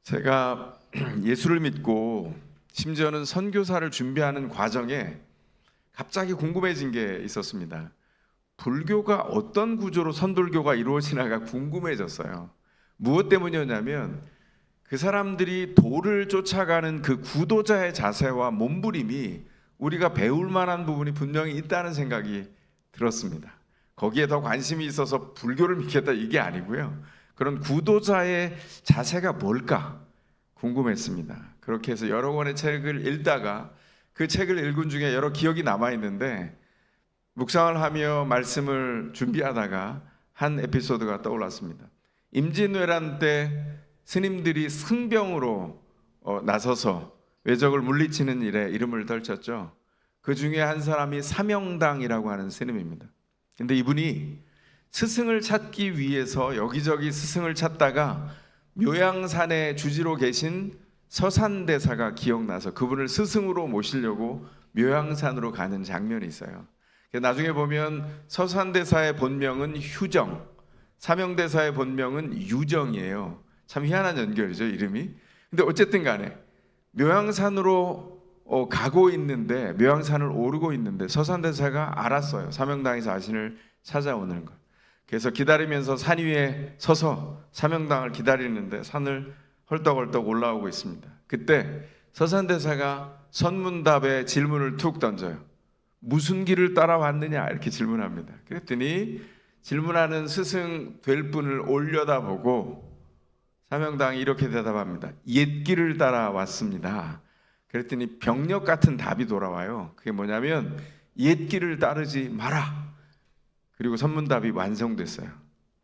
제가 예수를 믿고 심지어는 선교사를 준비하는 과정에 갑자기 궁금해진 게 있었습니다. 불교가 어떤 구조로 선불교가 이루어지나가 궁금해졌어요. 무엇 때문이었냐면 그 사람들이 도를 쫓아가는 그 구도자의 자세와 몸부림이 우리가 배울 만한 부분이 분명히 있다는 생각이 들었습니다. 거기에 더 관심이 있어서 불교를 믿겠다 이게 아니고요. 그런 구도자의 자세가 뭘까 궁금했습니다. 그렇게 해서 여러 권의 책을 읽다가 그 책을 읽은 중에 여러 기억이 남아있는데 묵상을 하며 말씀을 준비하다가 한 에피소드가 떠올랐습니다. 임진왜란 때 스님들이 승병으로 나서서 왜적을 물리치는 일에 이름을 떨쳤죠. 그 중에 한 사람이 사명당이라고 하는 스님입니다. 근데 이분이 스승을 찾기 위해서 여기저기 스승을 찾다가 묘양산에 주지로 계신 서산대사가 기억나서 그분을 스승으로 모시려고 묘양산으로 가는 장면이 있어요. 나중에 보면 서산대사의 본명은 휴정, 사명대사의 본명은 유정이에요. 참 희한한 연결이죠, 이름이. 근데 어쨌든 간에 묘양산으로 가고 있는데, 묘양산을 오르고 있는데 서산대사가 알았어요. 사명당이 자신을 찾아오는 걸. 그래서 기다리면서 산 위에 서서 사명당을 기다리는데 산을 헐떡헐떡 올라오고 있습니다. 그때 서산대사가 선문답에 질문을 툭 던져요. 무슨 길을 따라왔느냐 이렇게 질문합니다. 그랬더니 질문하는 스승 될 분을 올려다보고 사명당이 이렇게 대답합니다. 옛길을 따라왔습니다. 그랬더니 병력 같은 답이 돌아와요. 그게 뭐냐면 옛길을 따르지 마라. 그리고 선문답이 완성됐어요.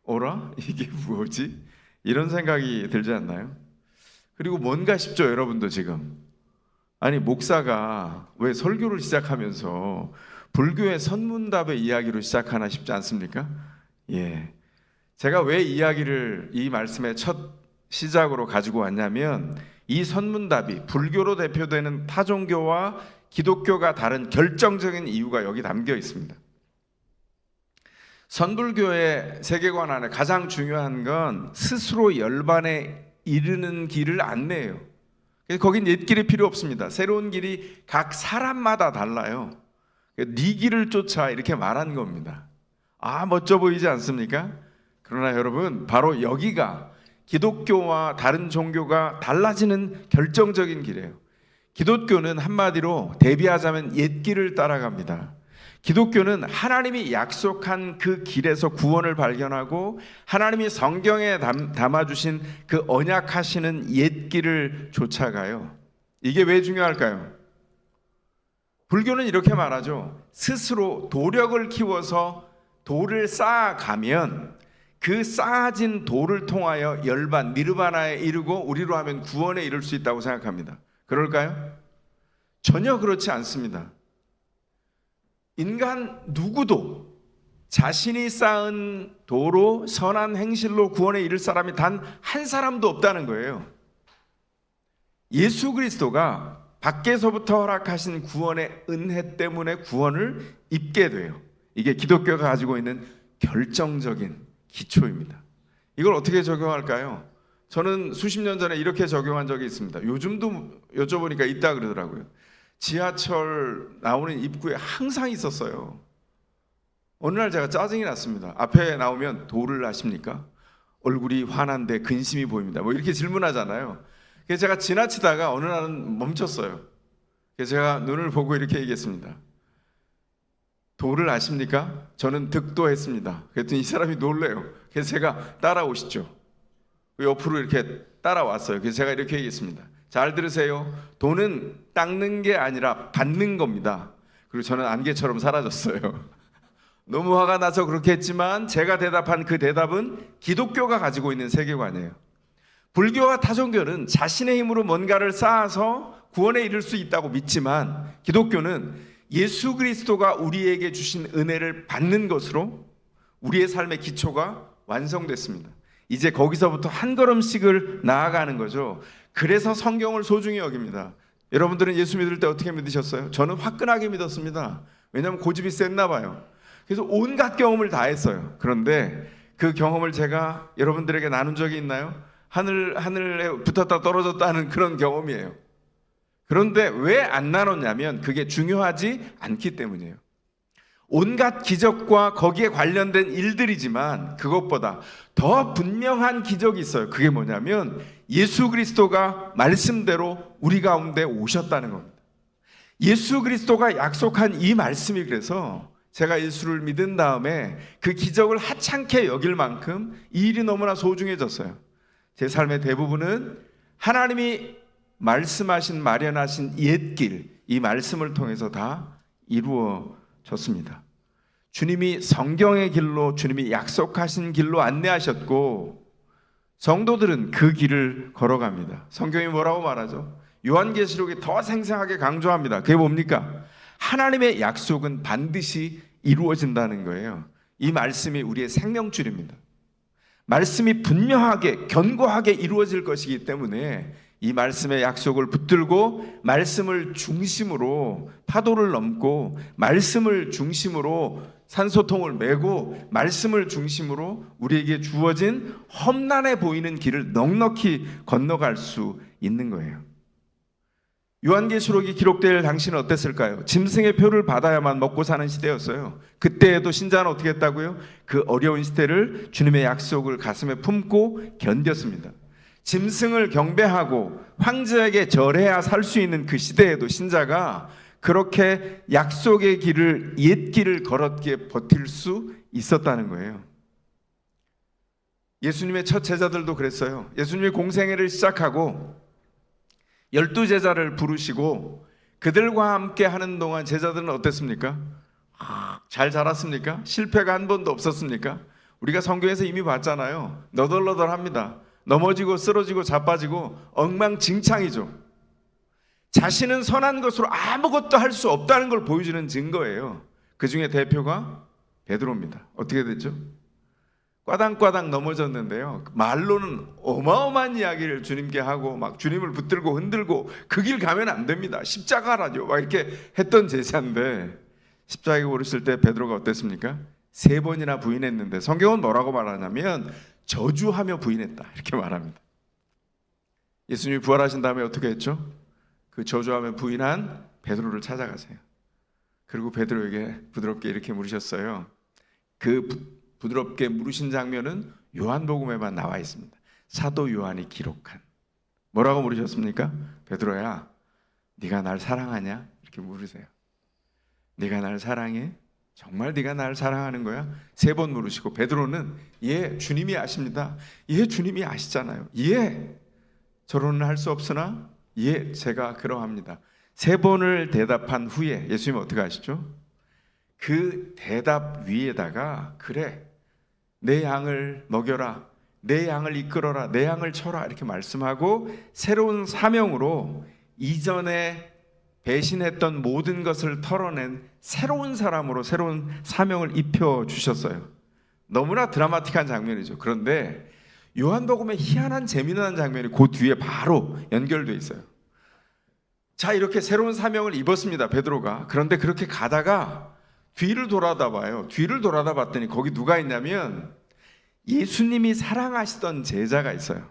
어라? 이게 뭐지? 이런 생각이 들지 않나요? 그리고 뭔가 싶죠, 여러분도 지금. 아니, 목사가 왜 설교를 시작하면서 불교의 선문답의 이야기로 시작하나 싶지 않습니까? 예. 제가 왜 이 말씀의 첫 시작으로 가지고 왔냐면 이 선문답이 불교로 대표되는 타종교와 기독교가 다른 결정적인 이유가 여기 담겨 있습니다. 선불교의 세계관 안에 가장 중요한 건 스스로 열반에 이르는 길을 안내해요. 거긴 옛길이 필요 없습니다. 새로운 길이 각 사람마다 달라요. 네 길을 쫓아 이렇게 말한 겁니다. 아, 멋져 보이지 않습니까? 그러나 여러분, 바로 여기가 기독교와 다른 종교가 달라지는 결정적인 길이에요. 기독교는 한마디로 대비하자면 옛길을 따라갑니다. 기독교는 하나님이 약속한 그 길에서 구원을 발견하고 하나님이 성경에 담아주신 그 언약하시는 옛길을 쫓아가요. 이게 왜 중요할까요? 불교는 이렇게 말하죠. 스스로 도력을 키워서 도를 쌓아가면 그 쌓아진 도를 통하여 열반, 니르바나에 이르고 우리로 하면 구원에 이를 수 있다고 생각합니다. 그럴까요? 전혀 그렇지 않습니다. 인간 누구도 자신이 쌓은 도로 선한 행실로 구원에 이를 사람이 단 한 사람도 없다는 거예요. 예수 그리스도가 밖에서부터 허락하신 구원의 은혜 때문에 구원을 입게 돼요. 이게 기독교가 가지고 있는 결정적인 기초입니다. 이걸 어떻게 적용할까요? 저는 수십 년 전에 이렇게 적용한 적이 있습니다. 요즘도 여쭤보니까 있다 그러더라고요. 지하철 나오는 입구에 항상 있었어요. 어느 날 제가 짜증이 났습니다. 앞에 나오면 도를 아십니까? 얼굴이 환한데 근심이 보입니다. 뭐 이렇게 질문하잖아요. 그래서 제가 지나치다가 어느 날은 멈췄어요. 그래서 제가 눈을 보고 이렇게 얘기했습니다. 도를 아십니까? 저는 득도했습니다. 그랬더니 이 사람이 놀래요. 그래서 제가 따라오시죠. 옆으로 이렇게 따라왔어요. 그래서 제가 이렇게 얘기했습니다. 잘 들으세요. 도는 닦는 게 아니라 받는 겁니다. 그리고 저는 안개처럼 사라졌어요. 너무 화가 나서 그렇게 했지만 제가 대답한 그 대답은 기독교가 가지고 있는 세계관이에요. 불교와 타종교는 자신의 힘으로 뭔가를 쌓아서 구원에 이를 수 있다고 믿지만 기독교는 예수 그리스도가 우리에게 주신 은혜를 받는 것으로 우리의 삶의 기초가 완성됐습니다. 이제 거기서부터 한 걸음씩을 나아가는 거죠. 그래서 성경을 소중히 여깁니다. 여러분들은 예수 믿을 때 어떻게 믿으셨어요? 저는 화끈하게 믿었습니다. 왜냐하면 고집이 셌나 봐요. 그래서 온갖 경험을 다 했어요. 그런데 그 경험을 제가 여러분들에게 나눈 적이 있나요? 하늘에 붙었다 떨어졌다 하는 그런 경험이에요. 그런데 왜 안 나눴냐면 그게 중요하지 않기 때문이에요. 온갖 기적과 거기에 관련된 일들이지만 그것보다 더 분명한 기적이 있어요. 그게 뭐냐면 예수 그리스도가 말씀대로 우리 가운데 오셨다는 겁니다. 예수 그리스도가 약속한 이 말씀이, 그래서 제가 예수를 믿은 다음에 그 기적을 하찮게 여길 만큼 이 일이 너무나 소중해졌어요. 제 삶의 대부분은 하나님이 말씀하신, 마련하신 옛길, 이 말씀을 통해서 다 이루어졌습니다. 주님이 성경의 길로, 주님이 약속하신 길로 안내하셨고 성도들은 그 길을 걸어갑니다. 성경이 뭐라고 말하죠? 요한계시록이 더 생생하게 강조합니다. 그게 뭡니까? 하나님의 약속은 반드시 이루어진다는 거예요. 이 말씀이 우리의 생명줄입니다. 말씀이 분명하게, 견고하게 이루어질 것이기 때문에 이 말씀의 약속을 붙들고 말씀을 중심으로 파도를 넘고 말씀을 중심으로 산소통을 메고 말씀을 중심으로 우리에게 주어진 험난해 보이는 길을 넉넉히 건너갈 수 있는 거예요. 요한계시록이 기록될 당시는 어땠을까요? 짐승의 표를 받아야만 먹고 사는 시대였어요. 그때에도 신자는 어떻게 했다고요? 그 어려운 시대를 주님의 약속을 가슴에 품고 견뎠습니다. 짐승을 경배하고 황제에게 절해야 살 수 있는 그 시대에도 신자가 그렇게 약속의 길을, 옛 길을 걸었기에 버틸 수 있었다는 거예요. 예수님의 첫 제자들도 그랬어요. 예수님이 공생애를 시작하고 12제자를 부르시고 그들과 함께 하는 동안 제자들은 어땠습니까? 잘 자랐습니까? 실패가 한 번도 없었습니까? 우리가 성경에서 이미 봤잖아요. 너덜너덜합니다. 넘어지고 쓰러지고 자빠지고 엉망진창이죠. 자신은 선한 것으로 아무것도 할 수 없다는 걸 보여주는 증거예요. 그 중에 대표가 베드로입니다. 어떻게 됐죠? 꽈당꽈당 넘어졌는데요, 말로는 어마어마한 이야기를 주님께 하고 막 주님을 붙들고 흔들고 그 길 가면 안 됩니다, 십자가라뇨, 막 이렇게 했던 제자인데 십자가에 오르실 때 베드로가 어땠습니까? 3번이나 부인했는데 성경은 뭐라고 말하냐면 저주하며 부인했다, 이렇게 말합니다. 예수님이 부활하신 다음에 어떻게 했죠? 그 저주하며 부인한 베드로를 찾아가세요. 그리고 베드로에게 부드럽게 이렇게 물으셨어요. 그 부드럽게 물으신 장면은 요한복음에만 나와 있습니다. 사도 요한이 기록한. 뭐라고 물으셨습니까? 베드로야, 네가 날 사랑하냐? 이렇게 물으세요. 네가 날 사랑해? 정말 네가 날 사랑하는 거야? 3번 물으시고 베드로는 예, 주님이 아십니다. 예, 주님이 아시잖아요. 예, 저로는 할 수 없으나 예, 제가 그러합니다. 3번을 대답한 후에 예수님은 어떻게 하시죠? 그 대답 위에다가 그래, 내 양을 먹여라, 내 양을 이끌어라, 내 양을 쳐라, 이렇게 말씀하고 새로운 사명으로 이전에 배신했던 모든 것을 털어낸 새로운 사람으로 새로운 사명을 입혀주셨어요. 너무나 드라마틱한 장면이죠. 그런데 요한복음의 희한한 재미난 장면이 그 뒤에 바로 연결되어 있어요. 자, 이렇게 새로운 사명을 입었습니다, 베드로가. 그런데 그렇게 가다가 뒤를 돌아다 봐요. 뒤를 돌아다 봤더니 거기 누가 있냐면 예수님이 사랑하시던 제자가 있어요.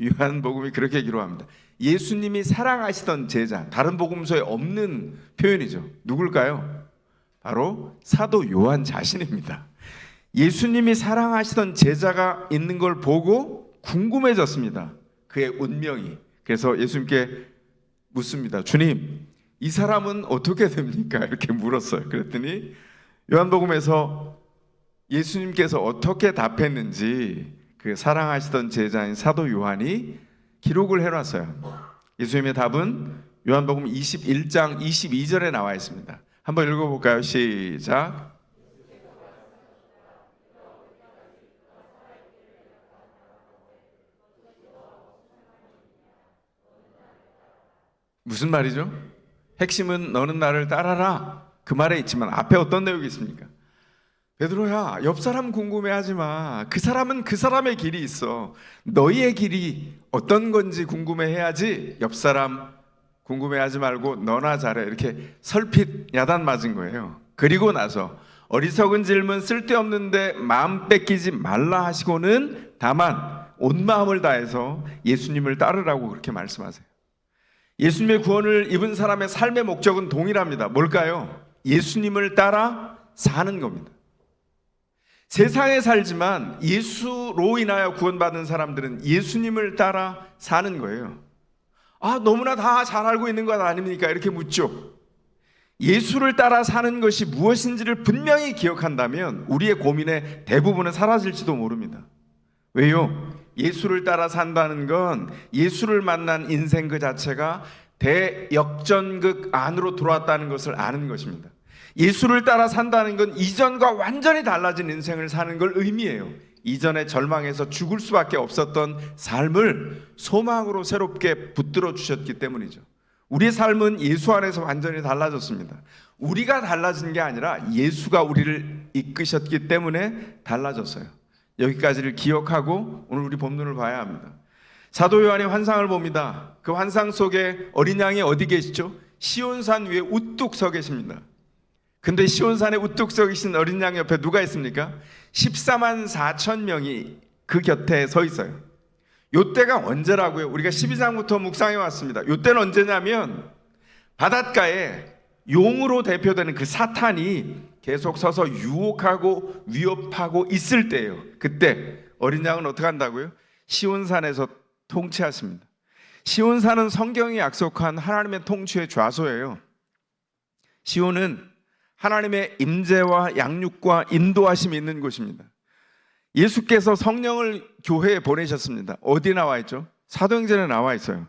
요한복음이 그렇게 기록합니다. 예수님이 사랑하시던 제자, 다른 복음서에 없는 표현이죠. 누굴까요? 바로 사도 요한 자신입니다. 예수님이 사랑하시던 제자가 있는 걸 보고 궁금해졌습니다, 그의 운명이. 그래서 예수님께 묻습니다. 주님, 이 사람은 어떻게 됩니까? 이렇게 물었어요. 그랬더니 요한복음에서 예수님께서 어떻게 답했는지 그 사랑하시던 제자인 사도 요한이 기록을 해놨어요. 예수님의 답은 요한복음 21장 22절에 나와 있습니다. 한번 읽어볼까요? 시작. 무슨 말이죠? 핵심은 너는 나를 따라라, 그 말에 있지만 앞에 어떤 내용이 있습니까? 베드로야, 옆 사람 궁금해하지 마. 그 사람은 그 사람의 길이 있어. 너희의 길이 어떤 건지 궁금해해야지 옆 사람 궁금해하지 말고 너나 잘해, 이렇게 설핏 야단 맞은 거예요. 그리고 나서 어리석은 질문 쓸데없는데 마음 뺏기지 말라 하시고는 다만 온 마음을 다해서 예수님을 따르라고 그렇게 말씀하세요. 예수님의 구원을 입은 사람의 삶의 목적은 동일합니다. 뭘까요? 예수님을 따라 사는 겁니다. 세상에 살지만 예수로 인하여 구원받은 사람들은 예수님을 따라 사는 거예요. 너무나 다 잘 알고 있는 것 아닙니까? 이렇게 묻죠. 예수를 따라 사는 것이 무엇인지를 분명히 기억한다면 우리의 고민의 대부분은 사라질지도 모릅니다. 왜요? 예수를 따라 산다는 건 예수를 만난 인생 그 자체가 대역전극 안으로 들어왔다는 것을 아는 것입니다. 예수를 따라 산다는 건 이전과 완전히 달라진 인생을 사는 걸 의미해요. 이전에 절망해서 죽을 수밖에 없었던 삶을 소망으로 새롭게 붙들어 주셨기 때문이죠. 우리의 삶은 예수 안에서 완전히 달라졌습니다. 우리가 달라진 게 아니라 예수가 우리를 이끄셨기 때문에 달라졌어요. 여기까지를 기억하고 오늘 우리 본문을 봐야 합니다. 사도 요한의 환상을 봅니다. 그 환상 속에 어린 양이 어디 계시죠? 시온산 위에 우뚝 서 계십니다. 근데 시온산에 우뚝 서 계신 어린 양 옆에 누가 있습니까? 14만 4천 명이 그 곁에 서 있어요. 요때가 언제라고요? 우리가 12장부터 묵상해 왔습니다. 요때는 언제냐면 바닷가에 용으로 대표되는 그 사탄이 계속 서서 유혹하고 위협하고 있을 때예요. 그때 어린 양은 어떻게 한다고요? 시온산에서 통치하십니다. 시온산은 성경이 약속한 하나님의 통치의 좌소예요. 시온은 하나님의 임재와 양육과 인도하심이 있는 곳입니다. 예수께서 성령을 교회에 보내셨습니다. 어디 나와 있죠? 사도행전에 나와 있어요.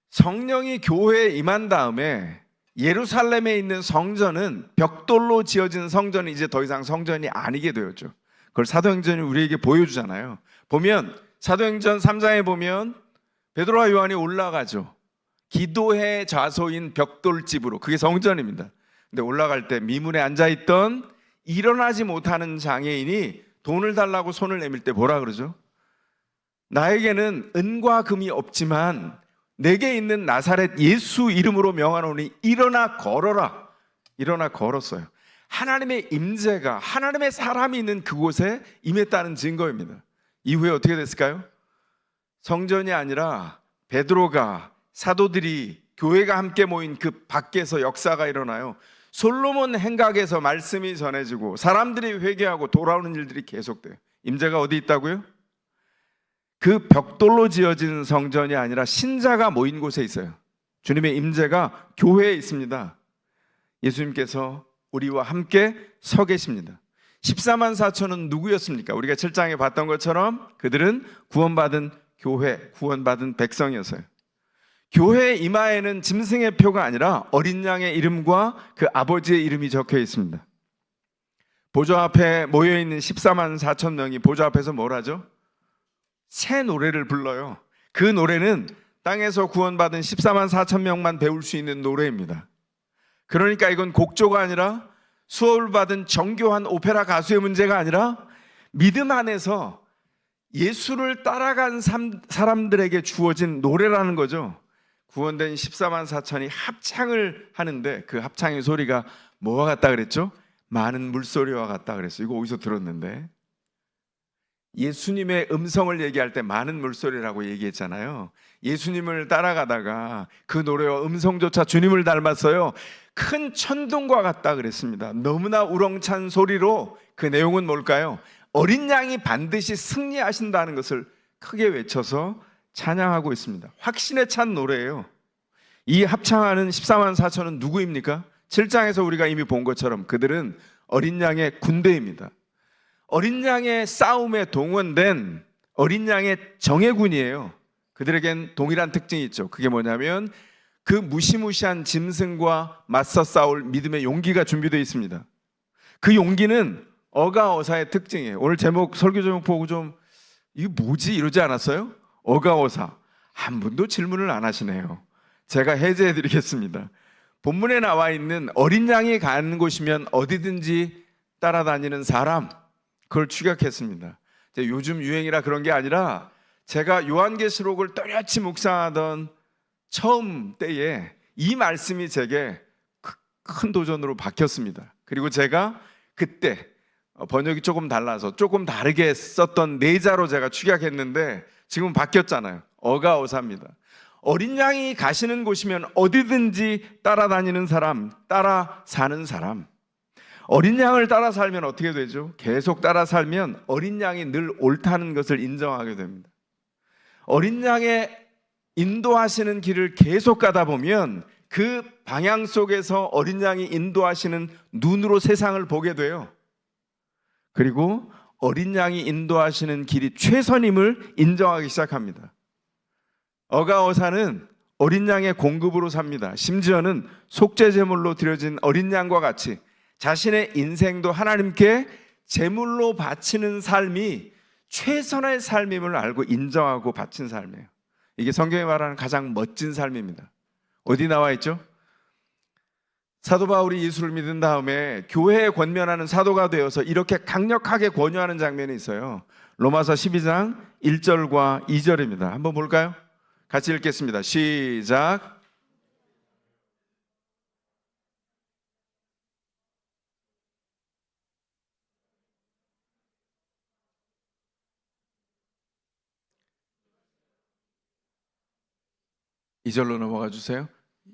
성령이 교회에 임한 다음에 예루살렘에 있는 성전은 벽돌로 지어진 성전이 이제 더 이상 성전이 아니게 되었죠. 그걸 사도행전이 우리에게 보여주잖아요. 보면 사도행전 3장에 보면 베드로와 요한이 올라가죠. 기도의 좌소인 벽돌집으로. 그게 성전입니다. 근데 올라갈 때 미문에 앉아있던 일어나지 못하는 장애인이 돈을 달라고 손을 내밀 때 뭐라 그러죠? 나에게는 은과 금이 없지만 내게 있는 나사렛 예수 이름으로 명하노니 일어나 걸어라. 일어나 걸었어요. 하나님의 임재가, 하나님의 사람이 있는 그곳에 임했다는 증거입니다. 이후에 어떻게 됐을까요? 성전이 아니라 베드로가, 사도들이, 교회가 함께 모인 그 밖에서 역사가 일어나요. 솔로몬 행각에서 말씀이 전해지고 사람들이 회개하고 돌아오는 일들이 계속돼요. 임재가 어디 있다고요? 그 벽돌로 지어진 성전이 아니라 신자가 모인 곳에 있어요. 주님의 임재가 교회에 있습니다. 예수님께서 우리와 함께 서 계십니다. 14만 4천은 누구였습니까? 우리가 7장에 봤던 것처럼 그들은 구원받은 교회, 구원받은 백성이었어요. 교회 이마에는 짐승의 표가 아니라 어린 양의 이름과 그 아버지의 이름이 적혀 있습니다. 보좌 앞에 모여있는 14만 4천 명이 보좌 앞에서 뭘 하죠? 새 노래를 불러요. 그 노래는 땅에서 구원받은 14만 4천 명만 배울 수 있는 노래입니다. 그러니까 이건 곡조가 아니라 수업을 받은 정교한 오페라 가수의 문제가 아니라 믿음 안에서 예수를 따라간 사람들에게 주어진 노래라는 거죠. 구원된 14만 4천이 합창을 하는데 그 합창의 소리가 뭐와 같다 그랬죠? 많은 물소리와 같다 그랬어요. 이거 어디서 들었는데? 예수님의 음성을 얘기할 때 많은 물소리라고 얘기했잖아요. 예수님을 따라가다가 그 노래와 음성조차 주님을 닮았어요. 큰 천둥과 같다 그랬습니다. 너무나 우렁찬 소리로. 그 내용은 뭘까요? 어린 양이 반드시 승리하신다는 것을 크게 외쳐서 찬양하고 있습니다. 확신에 찬 노래예요. 이 합창하는 14만 4천은 누구입니까? 7장에서 우리가 이미 본 것처럼 그들은 어린 양의 군대입니다. 어린 양의 싸움에 동원된 어린 양의 정예군이에요. 그들에겐 동일한 특징이 있죠. 그게 뭐냐면 그 무시무시한 짐승과 맞서 싸울 믿음의 용기가 준비되어 있습니다. 그 용기는 어가어사의 특징이에요. 오늘 제목, 설교 제목 보고 좀 이게 뭐지? 이러지 않았어요? 어가어사. 한 분도 질문을 안 하시네요. 제가 해제해 드리겠습니다. 본문에 나와 있는 어린 양이 가는 곳이면 어디든지 따라다니는 사람, 그걸 추격했습니다. 요즘 유행이라 그런 게 아니라 제가 요한계시록을 또렷이 묵상하던 처음 때에 이 말씀이 제게 큰 도전으로 박혔습니다. 그리고 제가 그때 번역이 조금 달라서 조금 다르게 썼던 내자로 제가 축약했는데 지금 바뀌었잖아요. 어가오사입니다. 어린 양이 가시는 곳이면 어디든지 따라다니는 사람, 따라 사는 사람. 어린 양을 따라 살면 어떻게 되죠? 계속 따라 살면 어린 양이 늘 옳다는 것을 인정하게 됩니다. 어린 양의 인도하시는 길을 계속 가다 보면 그 방향 속에서 어린 양이 인도하시는 눈으로 세상을 보게 돼요. 그리고 어린 양이 인도하시는 길이 최선임을 인정하기 시작합니다. 어가어사는 어린 양의 공급으로 삽니다. 심지어는 속죄 제물로 드려진 어린 양과 같이 자신의 인생도 하나님께 제물로 바치는 삶이 최선의 삶임을 알고 인정하고 바친 삶이에요. 이게 성경이 말하는 가장 멋진 삶입니다. 어디 나와 있죠? 사도 바울이 예수를 믿은 다음에 교회에 권면하는 사도가 되어서 이렇게 강력하게 권유하는 장면이 있어요. 로마서 12장 1절과 2절입니다. 한번 볼까요? 같이 읽겠습니다. 시작. 이 절로 넘어가 주세요.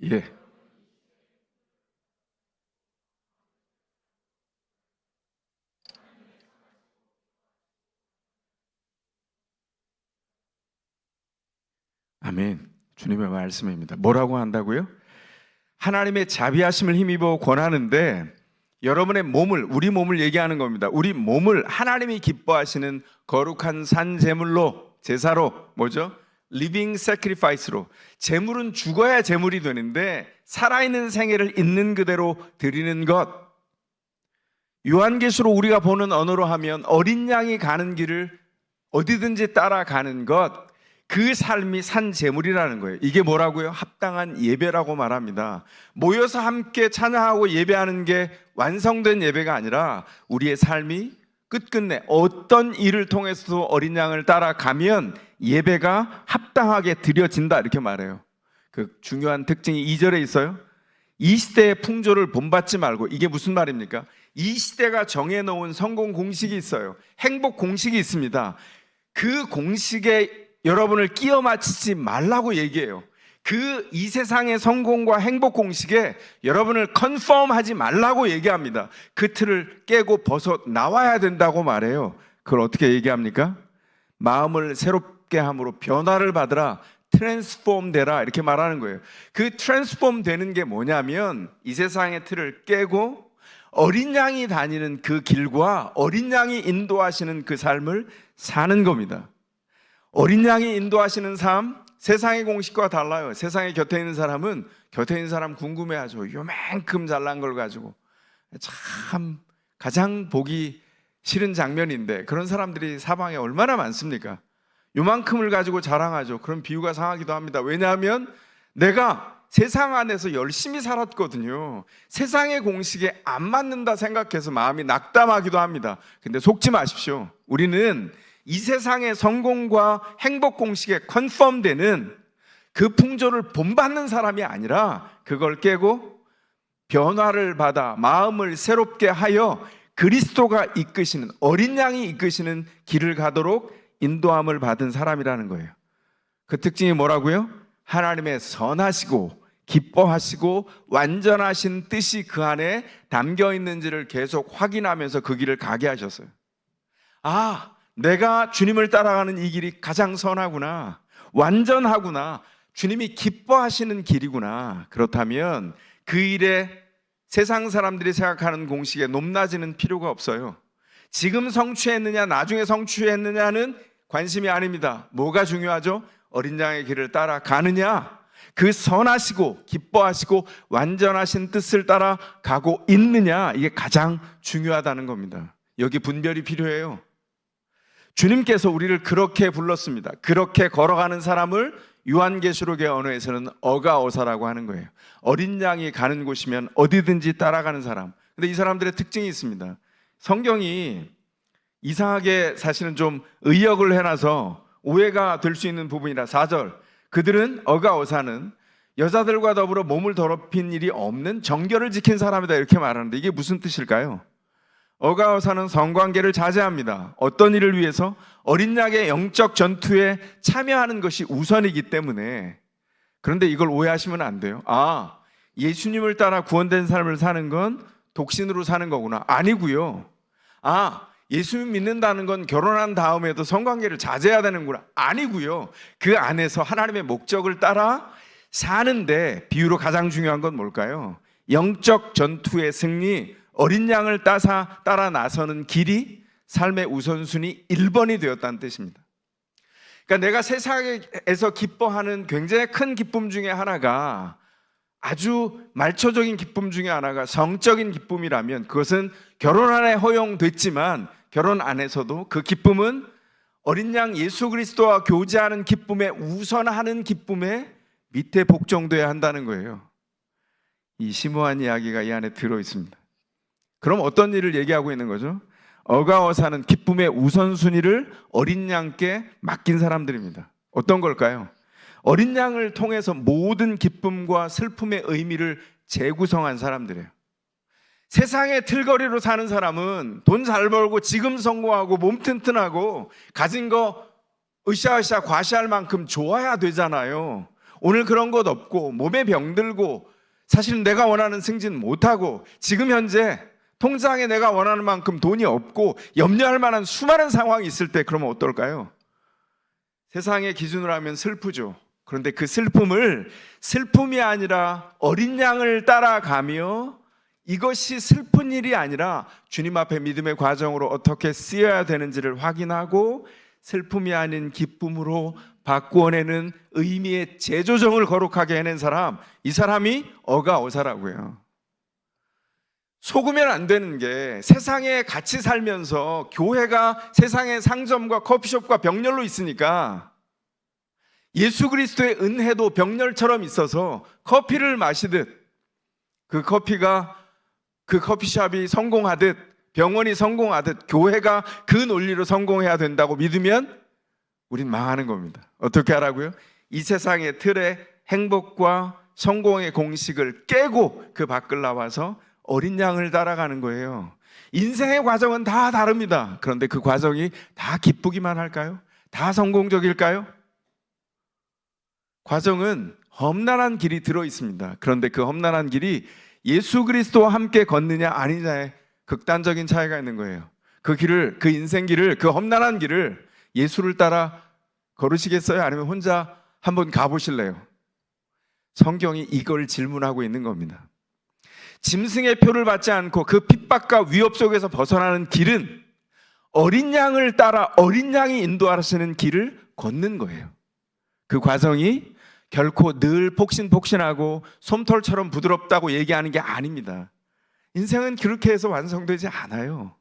예. 아멘. 주님의 말씀입니다. 뭐라고 한다고요? 하나님의 자비하심을 힘입어 권하는데 여러분의 몸을, 우리 몸을 얘기하는 겁니다. 우리 몸을 하나님이 기뻐하시는 거룩한 산 제물로, 제사로, 뭐죠? living sacrifice로. 제물은 죽어야 제물이 되는데 살아있는 생애를 있는 그대로 드리는 것. 요한계시록 우리가 보는 언어로 하면 어린 양이 가는 길을 어디든지 따라가는 것, 그 삶이 산 제물이라는 거예요. 이게 뭐라고요? 합당한 예배라고 말합니다. 모여서 함께 찬양하고 예배하는 게 완성된 예배가 아니라 우리의 삶이 끝끝내 어떤 일을 통해서도 어린 양을 따라가면 예배가 합당하게 드려진다, 이렇게 말해요. 그 중요한 특징이 2절에 있어요. 이 시대의 풍조를 본받지 말고. 이게 무슨 말입니까? 이 시대가 정해놓은 성공 공식이 있어요. 행복 공식이 있습니다. 그 공식에 여러분을 끼워 맞추지 말라고 얘기해요. 이 세상의 성공과 행복 공식에 여러분을 컨펌하지 말라고 얘기합니다. 그 틀을 깨고 벗어 나와야 된다고 말해요. 그걸 어떻게 얘기합니까? 마음을 새롭게 함으로 변화를 받으라, 트랜스폼 되라, 이렇게 말하는 거예요. 그 트랜스폼 되는 게 뭐냐면 이 세상의 틀을 깨고 어린 양이 다니는 그 길과 어린 양이 인도하시는 그 삶을 사는 겁니다. 어린 양이 인도하시는 삶, 세상의 공식과 달라요. 세상에 곁에 있는 사람은 곁에 있는 사람 궁금해하죠. 요만큼 잘난 걸 가지고. 참 가장 보기 싫은 장면인데 그런 사람들이 사방에 얼마나 많습니까? 요만큼을 가지고 자랑하죠. 그런 비유가 상하기도 합니다. 왜냐하면 내가 세상 안에서 열심히 살았거든요. 세상의 공식에 안 맞는다 생각해서 마음이 낙담하기도 합니다. 근데 속지 마십시오. 우리는 이 세상의 성공과 행복 공식에 컨펌되는 그 풍조를 본받는 사람이 아니라 그걸 깨고 변화를 받아 마음을 새롭게 하여 그리스도가 이끄시는, 어린 양이 이끄시는 길을 가도록 인도함을 받은 사람이라는 거예요. 그 특징이 뭐라고요? 하나님의 선하시고 기뻐하시고 완전하신 뜻이 그 안에 담겨 있는지를 계속 확인하면서 그 길을 가게 하셨어요. 아, 내가 주님을 따라가는 이 길이 가장 선하구나, 완전하구나, 주님이 기뻐하시는 길이구나. 그렇다면 그 일에 세상 사람들이 생각하는 공식에 높낮이는 필요가 없어요. 지금 성취했느냐 나중에 성취했느냐는 관심이 아닙니다. 뭐가 중요하죠? 어린 양의 길을 따라가느냐, 그 선하시고 기뻐하시고 완전하신 뜻을 따라 가고 있느냐, 이게 가장 중요하다는 겁니다. 여기 분별이 필요해요. 주님께서 우리를 그렇게 불렀습니다. 그렇게 걸어가는 사람을 요한계시록의 언어에서는 어가오사라고 하는 거예요. 어린 양이 가는 곳이면 어디든지 따라가는 사람. 근데 이 사람들의 특징이 있습니다. 성경이 이상하게 사실은 좀 의역을 해놔서 오해가 될 수 있는 부분이라 4절, 그들은, 어가오사는 여자들과 더불어 몸을 더럽힌 일이 없는 정결을 지킨 사람이다, 이렇게 말하는데 이게 무슨 뜻일까요? 어가어사는 성관계를 자제합니다. 어떤 일을 위해서? 어린 양의 영적 전투에 참여하는 것이 우선이기 때문에. 그런데 이걸 오해하시면 안 돼요. 아, 예수님을 따라 구원된 삶을 사는 건 독신으로 사는 거구나. 아니고요. 아, 예수님 믿는다는 건 결혼한 다음에도 성관계를 자제해야 되는구나. 아니고요. 그 안에서 하나님의 목적을 따라 사는데 비유로 가장 중요한 건 뭘까요? 영적 전투의 승리, 어린 양을 따라 나서는 길이 삶의 우선순위 1번이 되었다는 뜻입니다. 그러니까 내가 세상에서 기뻐하는 굉장히 큰 기쁨 중에 하나가, 아주 말초적인 기쁨 중에 하나가 성적인 기쁨이라면 그것은 결혼 안에 허용됐지만 결혼 안에서도 그 기쁨은 어린 양 예수 그리스도와 교제하는 기쁨에 우선하는 기쁨에 밑에 복종돼야 한다는 거예요. 이 심오한 이야기가 이 안에 들어 있습니다. 그럼 어떤 일을 얘기하고 있는 거죠? 어가어사는 기쁨의 우선순위를 어린 양께 맡긴 사람들입니다. 어떤 걸까요? 어린 양을 통해서 모든 기쁨과 슬픔의 의미를 재구성한 사람들이에요. 세상의 틀거리로 사는 사람은 돈 잘 벌고 지금 성공하고 몸 튼튼하고 가진 거 으쌰으쌰 과시할 만큼 좋아야 되잖아요. 오늘 그런 것 없고 몸에 병들고 사실은 내가 원하는 승진 못하고 지금 현재 통장에 내가 원하는 만큼 돈이 없고 염려할 만한 수많은 상황이 있을 때 그러면 어떨까요? 세상의 기준으로 하면 슬프죠. 그런데 그 슬픔을 슬픔이 아니라 어린 양을 따라가며 이것이 슬픈 일이 아니라 주님 앞에 믿음의 과정으로 어떻게 쓰여야 되는지를 확인하고 슬픔이 아닌 기쁨으로 바꾸어내는 의미의 재조정을 거룩하게 해낸 사람, 이 사람이 어가어사라고요. 속으면 안 되는 게 세상에 같이 살면서 교회가 세상의 상점과 커피숍과 병렬로 있으니까 예수 그리스도의 은혜도 병렬처럼 있어서 커피를 마시듯 그 커피가 그 커피숍이 성공하듯 병원이 성공하듯 교회가 그 논리로 성공해야 된다고 믿으면 우린 망하는 겁니다. 어떻게 하라고요? 이 세상의 틀에 행복과 성공의 공식을 깨고 그 밖을 나와서 어린 양을 따라가는 거예요. 인생의 과정은 다 다릅니다. 그런데 그 과정이 다 기쁘기만 할까요? 다 성공적일까요? 과정은 험난한 길이 들어 있습니다. 그런데 그 험난한 길이 예수 그리스도와 함께 걷느냐 아니냐의 극단적인 차이가 있는 거예요. 그 길을, 그 인생 길을, 그 험난한 길을 예수를 따라 걸으시겠어요? 아니면 혼자 한번 가보실래요? 성경이 이걸 질문하고 있는 겁니다. 짐승의 표를 받지 않고 그 핍박과 위협 속에서 벗어나는 길은 어린 양을 따라 어린 양이 인도하시는 길을 걷는 거예요. 그 과정이 결코 늘 폭신폭신하고 솜털처럼 부드럽다고 얘기하는 게 아닙니다. 인생은 그렇게 해서 완성되지 않아요.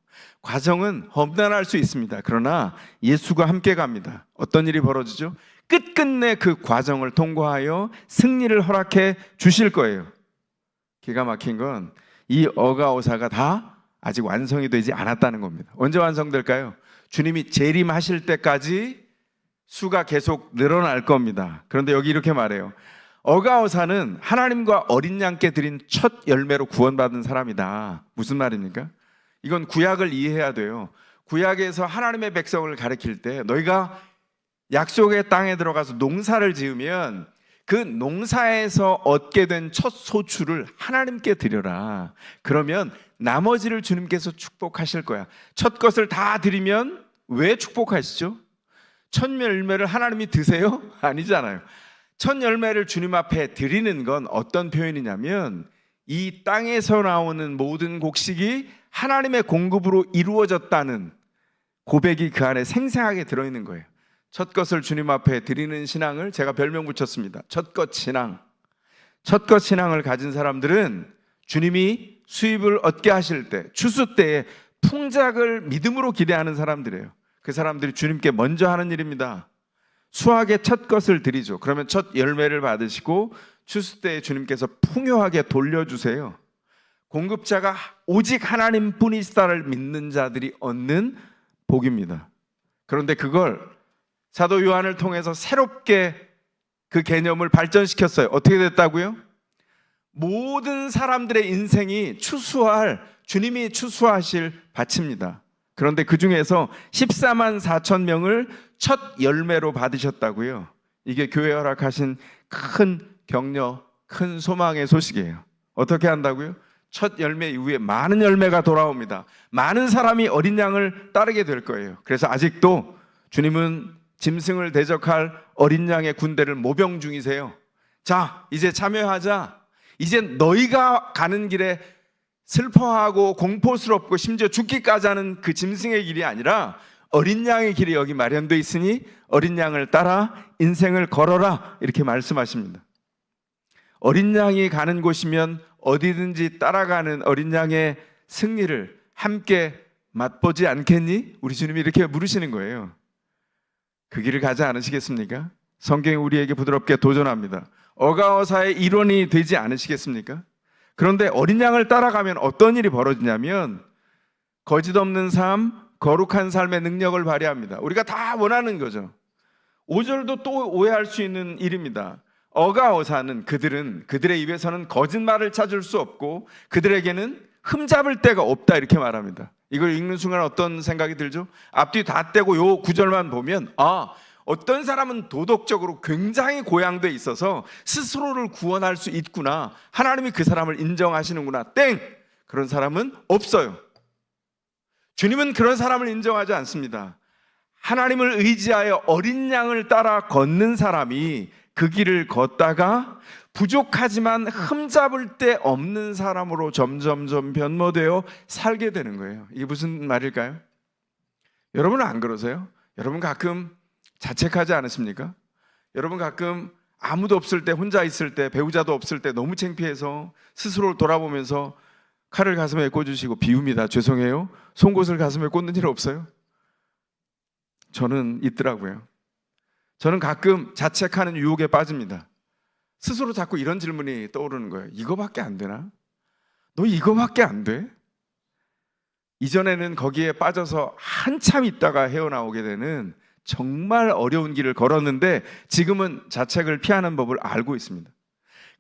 과정은 험난할 수 있습니다. 그러나 예수가 함께 갑니다. 어떤 일이 벌어지죠? 끝끝내 그 과정을 통과하여 승리를 허락해 주실 거예요. 기가 막힌 건 이 어가어사가 다 아직 완성이 되지 않았다는 겁니다. 언제 완성될까요? 주님이 재림하실 때까지 수가 계속 늘어날 겁니다. 그런데 여기 이렇게 말해요. 어가어사는 하나님과 어린 양께 드린 첫 열매로 구원받은 사람이다. 무슨 말입니까? 이건 구약을 이해해야 돼요. 구약에서 하나님의 백성을 가리킬 때 너희가 약속의 땅에 들어가서 농사를 지으면 그 농사에서 얻게 된 첫 소출을 하나님께 드려라. 그러면 나머지를 주님께서 축복하실 거야. 첫 것을 다 드리면 왜 축복하시죠? 첫 열매를 하나님이 드세요? 아니잖아요. 첫 열매를 주님 앞에 드리는 건 어떤 표현이냐면 이 땅에서 나오는 모든 곡식이 하나님의 공급으로 이루어졌다는 고백이 그 안에 생생하게 들어있는 거예요. 첫 것을 주님 앞에 드리는 신앙을 제가 별명 붙였습니다. 첫것 신앙. 첫것 신앙을 가진 사람들은 주님이 수입을 얻게 하실 때, 추수 때에 풍작을 믿음으로 기대하는 사람들이에요. 그 사람들이 주님께 먼저 하는 일입니다. 수확의 첫 것을 드리죠. 그러면 첫 열매를 받으시고 추수 때에 주님께서 풍요하게 돌려주세요. 공급자가 오직 하나님뿐이시다를 믿는 자들이 얻는 복입니다. 그런데 그걸 사도 요한을 통해서 새롭게 그 개념을 발전시켰어요. 어떻게 됐다고요? 모든 사람들의 인생이 추수할 주님이 추수하실 밭입니다. 그런데 그 중에서 14만 4천 명을 첫 열매로 받으셨다고요. 이게 교회 허락하신 큰 격려, 큰 소망의 소식이에요. 어떻게 한다고요? 첫 열매 이후에 많은 열매가 돌아옵니다. 많은 사람이 어린 양을 따르게 될 거예요. 그래서 아직도 주님은 짐승을 대적할 어린 양의 군대를 모병 중이세요. 자, 이제 참여하자. 이제 너희가 가는 길에 슬퍼하고 공포스럽고 심지어 죽기까지 하는 그 짐승의 길이 아니라 어린 양의 길이 여기 마련되어 있으니 어린 양을 따라 인생을 걸어라, 이렇게 말씀하십니다. 어린 양이 가는 곳이면 어디든지 따라가는 어린 양의 승리를 함께 맛보지 않겠니? 우리 주님이 이렇게 물으시는 거예요. 그 길을 가지 않으시겠습니까? 성경이 우리에게 부드럽게 도전합니다. 어가어사의 일원이 되지 않으시겠습니까? 그런데 어린 양을 따라가면 어떤 일이 벌어지냐면 거짓 없는 삶, 거룩한 삶의 능력을 발휘합니다. 우리가 다 원하는 거죠. 5절도 또 오해할 수 있는 일입니다. 어가어사는 그들의 입에서는 거짓말을 찾을 수 없고 그들에게는 흠잡을 데가 없다, 이렇게 말합니다. 이걸 읽는 순간 어떤 생각이 들죠? 앞뒤 다 떼고 요 구절만 보면 어떤 사람은 도덕적으로 굉장히 고양돼 있어서 스스로를 구원할 수 있구나, 하나님이 그 사람을 인정하시는구나. 땡! 그런 사람은 없어요. 주님은 그런 사람을 인정하지 않습니다. 하나님을 의지하여 어린 양을 따라 걷는 사람이 그 길을 걷다가 부족하지만 흠잡을 데 없는 사람으로 점점점 변모되어 살게 되는 거예요. 이게 무슨 말일까요? 여러분은 안 그러세요? 여러분 가끔 자책하지 않으십니까? 여러분 가끔 아무도 없을 때, 혼자 있을 때, 배우자도 없을 때 너무 창피해서 스스로를 돌아보면서 칼을 가슴에 꽂으시고 비웁니다. 죄송해요. 송곳을 가슴에 꽂는 일 없어요? 저는 있더라고요. 저는 가끔 자책하는 유혹에 빠집니다. 스스로 자꾸 이런 질문이 떠오르는 거예요. 이거밖에 안 되나? 너 이거밖에 안 돼? 이전에는 거기에 빠져서 한참 있다가 헤어나오게 되는 정말 어려운 길을 걸었는데 지금은 자책을 피하는 법을 알고 있습니다.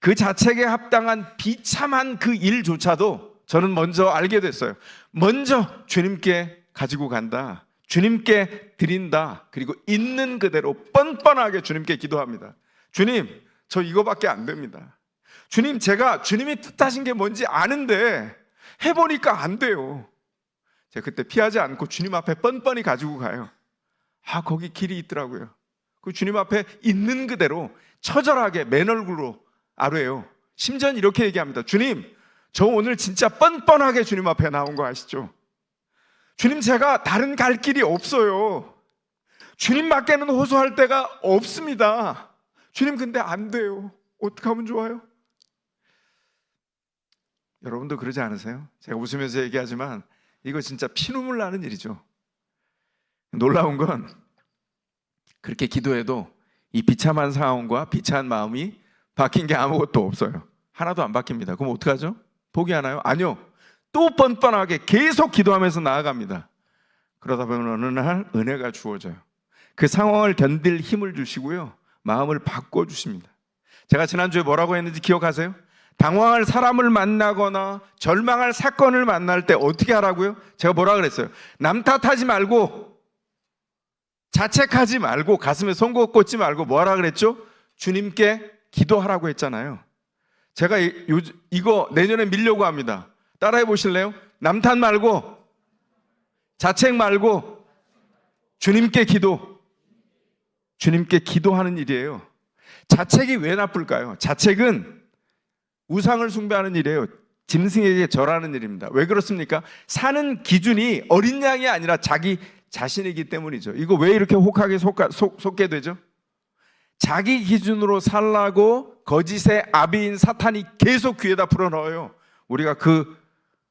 그 자책에 합당한 비참한 그 일조차도 저는 먼저 알게 됐어요. 먼저 주님께 가지고 간다, 주님께 드린다, 그리고 있는 그대로 뻔뻔하게 주님께 기도합니다. 주님, 저 이거밖에 안 됩니다. 주님, 제가 주님이 뜻하신 게 뭔지 아는데 해보니까 안 돼요. 제가 그때 피하지 않고 주님 앞에 뻔뻔히 가지고 가요. 거기 길이 있더라고요. 그 주님 앞에 있는 그대로 처절하게 맨 얼굴로 아뢰요. 심지어는 이렇게 얘기합니다. 주님, 저 오늘 진짜 뻔뻔하게 주님 앞에 나온 거 아시죠? 주님, 제가 다른 갈 길이 없어요. 주님밖에는 호소할 데가 없습니다. 주님, 근데 안 돼요. 어떻게 하면 좋아요? 여러분도 그러지 않으세요? 제가 웃으면서 얘기하지만 이거 진짜 피눈물 나는 일이죠. 놀라운 건 그렇게 기도해도 이 비참한 상황과 비참한 마음이 바뀐 게 아무것도 없어요. 하나도 안 바뀝니다. 그럼 어떡하죠? 포기하나요? 아니요. 또 뻔뻔하게 계속 기도하면서 나아갑니다. 그러다 보면 어느 날 은혜가 주어져요. 그 상황을 견딜 힘을 주시고요, 마음을 바꿔주십니다. 제가 지난주에 뭐라고 했는지 기억하세요? 당황할 사람을 만나거나 절망할 사건을 만날 때 어떻게 하라고요? 제가 뭐라 그랬어요? 남 탓하지 말고, 자책하지 말고, 가슴에 송곳 꽂지 말고 뭐라 그랬죠? 주님께 기도하라고 했잖아요. 제가 이거 내년에 밀려고 합니다. 따라해 보실래요? 남 탓 말고, 자책 말고, 주님께 기도. 주님께 기도하는 일이에요. 자책이 왜 나쁠까요? 자책은 우상을 숭배하는 일이에요. 짐승에게 절하는 일입니다. 왜 그렇습니까? 사는 기준이 어린 양이 아니라 자기 자신이기 때문이죠. 이거 왜 이렇게 혹하게 속게 되죠? 자기 기준으로 살라고 거짓의 아비인 사탄이 계속 귀에다 풀어넣어요. 우리가 그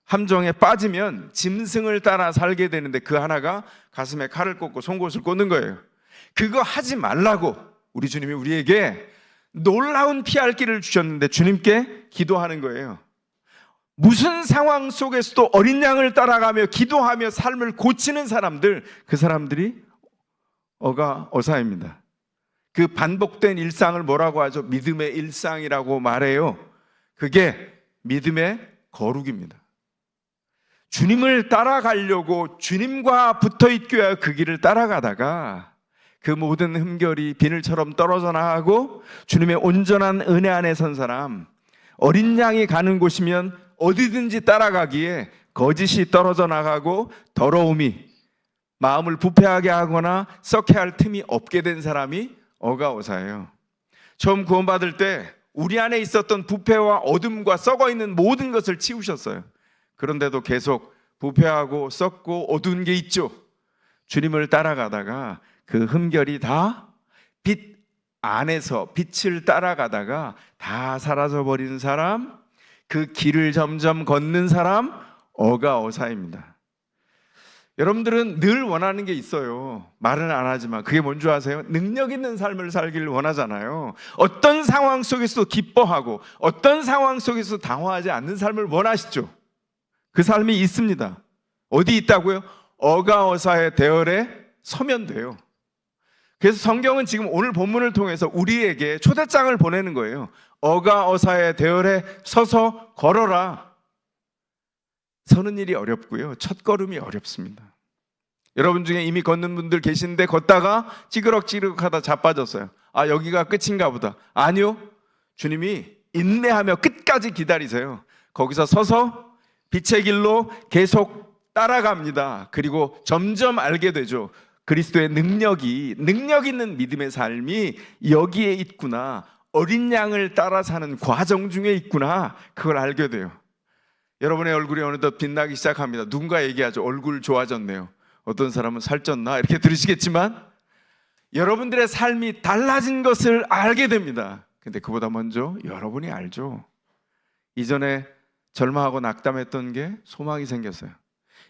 함정에 빠지면 짐승을 따라 살게 되는데 그 하나가 가슴에 칼을 꽂고 송곳을 꽂는 거예요. 그거 하지 말라고 우리 주님이 우리에게 놀라운 피할 길을 주셨는데 주님께 기도하는 거예요. 무슨 상황 속에서도 어린 양을 따라가며 기도하며 삶을 고치는 사람들, 그 사람들이 어가어사입니다. 그 반복된 일상을 뭐라고 하죠? 믿음의 일상이라고 말해요. 그게 믿음의 거룩입니다. 주님을 따라가려고 주님과 붙어있기 위하여 그 길을 따라가다가 그 모든 흠결이 비늘처럼 떨어져 나가고 주님의 온전한 은혜 안에 선 사람, 어린 양이 가는 곳이면 어디든지 따라가기에 거짓이 떨어져 나가고 더러움이 마음을 부패하게 하거나 썩게 할 틈이 없게 된 사람이 어가오사예요. 처음 구원받을 때 우리 안에 있었던 부패와 어둠과 썩어있는 모든 것을 치우셨어요. 그런데도 계속 부패하고 썩고 어두운 게 있죠. 주님을 따라가다가 그 흠결이 다 빛 안에서 빛을 따라가다가 다 사라져버린 사람, 그 길을 점점 걷는 사람, 어가어사입니다. 여러분들은 늘 원하는 게 있어요. 말은 안 하지만 그게 뭔지 아세요? 능력 있는 삶을 살기를 원하잖아요. 어떤 상황 속에서도 기뻐하고 어떤 상황 속에서도 당황하지 않는 삶을 원하시죠. 그 삶이 있습니다. 어디 있다고요? 어가어사의 대열에 서면 돼요. 그래서 성경은 지금 오늘 본문을 통해서 우리에게 초대장을 보내는 거예요. 어가어사의 대열에 서서 걸어라. 서는 일이 어렵고요. 첫걸음이 어렵습니다. 여러분 중에 이미 걷는 분들 계신데 걷다가 찌그럭찌그럭하다 자빠졌어요. 아, 여기가 끝인가 보다. 아니요. 주님이 인내하며 끝까지 기다리세요. 거기서 서서 빛의 길로 계속 따라갑니다. 그리고 점점 알게 되죠. 그리스도의 능력 있는 믿음의 삶이 여기에 있구나. 어린 양을 따라 사는 과정 중에 있구나. 그걸 알게 돼요. 여러분의 얼굴이 어느덧 빛나기 시작합니다. 누군가 얘기하죠. 얼굴 좋아졌네요. 어떤 사람은 살쪘나? 이렇게 들으시겠지만 여러분들의 삶이 달라진 것을 알게 됩니다. 근데 그보다 먼저 여러분이 알죠. 이전에 절망하고 낙담했던 게 소망이 생겼어요.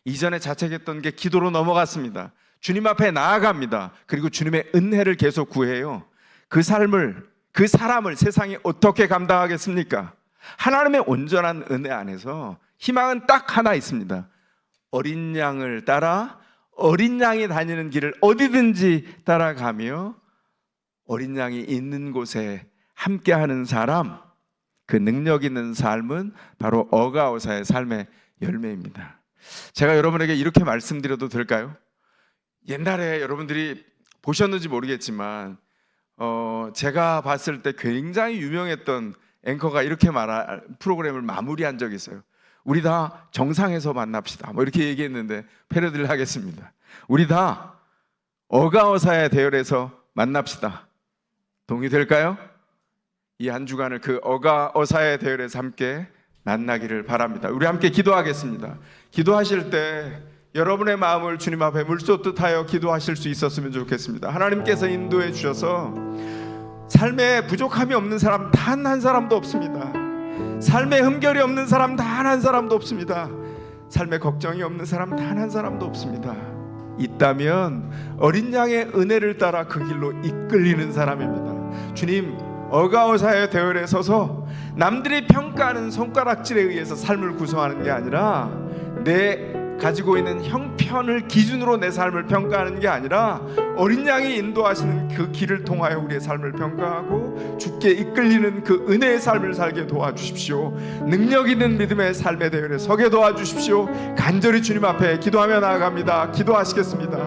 이전에 자책했던 게 기도로 넘어갔습니다. 주님 앞에 나아갑니다. 그리고 주님의 은혜를 계속 구해요. 그 사람을 세상이 어떻게 감당하겠습니까? 하나님의 온전한 은혜 안에서 희망은 딱 하나 있습니다. 어린 양을 따라 어린 양이 다니는 길을 어디든지 따라가며 어린 양이 있는 곳에 함께하는 사람, 그 능력 있는 삶은 바로 어가오사의 삶의 열매입니다. 제가 여러분에게 이렇게 말씀드려도 될까요? 옛날에 여러분들이 보셨는지 모르겠지만 제가 봤을 때 굉장히 유명했던 앵커가 이렇게 프로그램을 마무리한 적이 있어요. 우리 다 정상에서 만납시다. 뭐 이렇게 얘기했는데 패러디를 하겠습니다. 우리 다 어가어사의 대열에서 만납시다. 동의될까요? 이 한 주간을 그 어가어사의 대열에서 함께 만나기를 바랍니다. 우리 함께 기도하겠습니다. 기도하실 때 여러분의 마음을 주님 앞에 물쏟듯 하여 기도하실 수 있었으면 좋겠습니다. 하나님께서 인도해 주셔서 삶에 부족함이 없는 사람 단 한 사람도 없습니다. 삶에 흠결이 없는 사람 단 한 사람도 없습니다. 삶에 걱정이 없는 사람 단 한 사람도 없습니다. 있다면 어린 양의 은혜를 따라 그 길로 이끌리는 사람입니다. 주님, 어가어사의 대열에 서서 남들이 평가하는 손가락질에 의해서 삶을 구성하는 게 아니라 내 가지고 있는 형편을 기준으로 내 삶을 평가하는 게 아니라 어린 양이 인도하시는 그 길을 통하여 우리의 삶을 평가하고 주께 이끌리는 그 은혜의 삶을 살게 도와주십시오. 능력 있는 믿음의 삶의 대열에 서게 도와주십시오. 간절히 주님 앞에 기도하며 나아갑니다. 기도하시겠습니다.